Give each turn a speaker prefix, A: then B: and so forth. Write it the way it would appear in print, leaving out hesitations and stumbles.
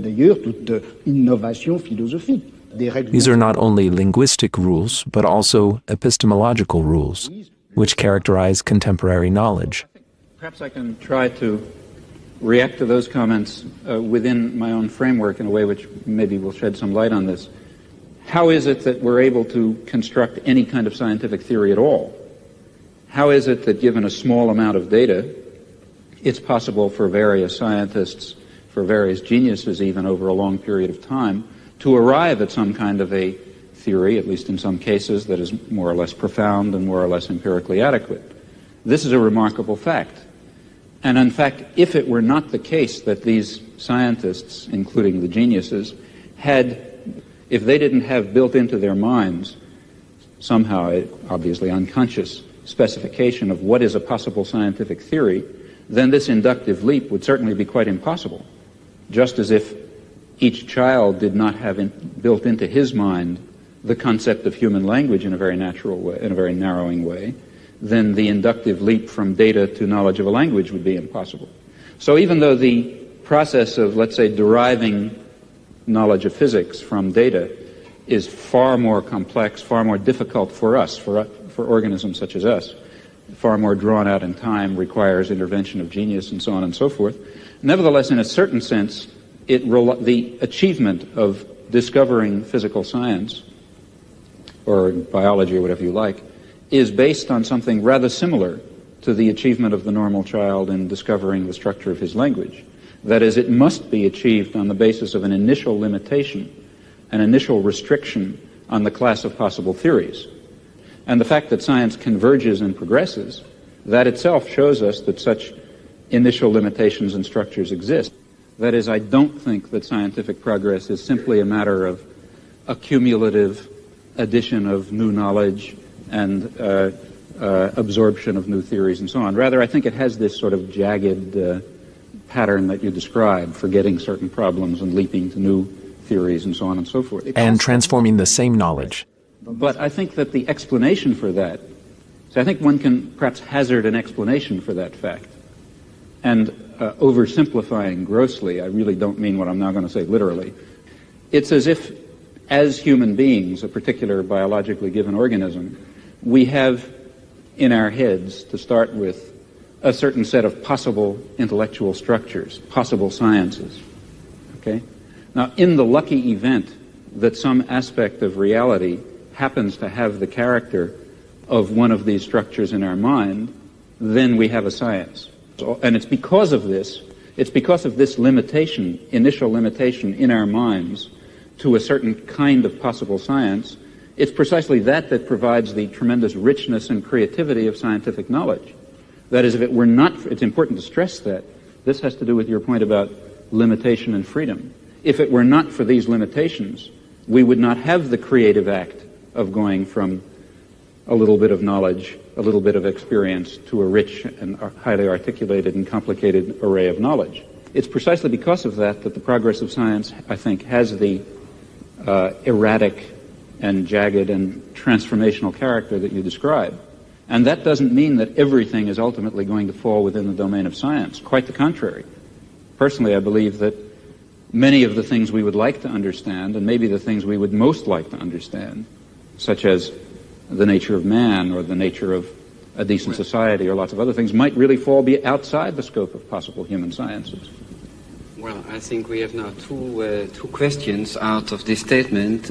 A: d'ailleurs toute innovation philosophique.
B: These are not only linguistic rules, but also epistemological rules, which characterize contemporary knowledge.
C: Perhaps I can try to react to those comments within my own framework in a way which maybe will shed some light on this. How is it that we're able to construct any kind of scientific theory at all? How is it that given a small amount of data, it's possible for various scientists, for various geniuses even over a long period of time, to arrive at some kind of a theory, at least in some cases, that is more or less profound and more or less empirically adequate? This is a remarkable fact. And in fact, if it were not the case that these scientists, including the geniuses, if they didn't have built into their minds somehow, obviously unconscious, specification of what is a possible scientific theory, then this inductive leap would certainly be quite impossible. Just as if each child did not have built into his mind the concept of human language in a very natural way, in a very narrowing way, then the inductive leap from data to knowledge of a language would be impossible. So even though the process of, let's say, deriving knowledge of physics from data is far more complex, far more difficult for us, for organisms such as us, far more drawn out in time, requires intervention of genius and so on and so forth, nevertheless, in a certain sense, the achievement of discovering physical science, or biology or whatever you like, is based on something rather similar to the achievement of the normal child in discovering the structure of his language. That is, it must be achieved on the basis of an initial limitation, an initial restriction on the class of possible theories. And the fact that science converges and progresses, that itself shows us that such initial limitations and structures exist. That is, I don't think that scientific progress is simply a matter of accumulative addition of new knowledge and absorption of new theories and so on. Rather, I think it has this sort of jagged pattern that you described, forgetting certain problems and leaping to new theories and so on and so forth.
B: And transforming the same knowledge.
C: But I think that the explanation for that, so I think one can perhaps hazard an explanation for that fact. And oversimplifying grossly, I really don't mean what I'm now going to say literally. It's as if, as human beings, a particular biologically given organism, we have in our heads, to start with, a certain set of possible intellectual structures, possible sciences. Okay? Now, in the lucky event that some aspect of reality happens to have the character of one of these structures in our mind, then we have a science. And it's because of this limitation, initial limitation in our minds to a certain kind of possible science, it's precisely that provides the tremendous richness and creativity of scientific knowledge. That is, if it were not, it's important to stress that. This has to do with your point about limitation and freedom. If it were not for these limitations, we would not have the creative act of going from a little bit of knowledge, a little bit of experience, to a rich and highly articulated and complicated array of knowledge. It's precisely because of that that the progress of science, I think, has the erratic and jagged and transformational character that you describe. And that doesn't mean that everything is ultimately going to fall within the domain of science. Quite the contrary. Personally, I believe that many of the things we would like to understand, and maybe the things we would most like to understand, such as the nature of man or the nature of a decent society or lots of other things, might really be outside the scope of possible human sciences.
D: Well, I think we have now two questions out of this statement.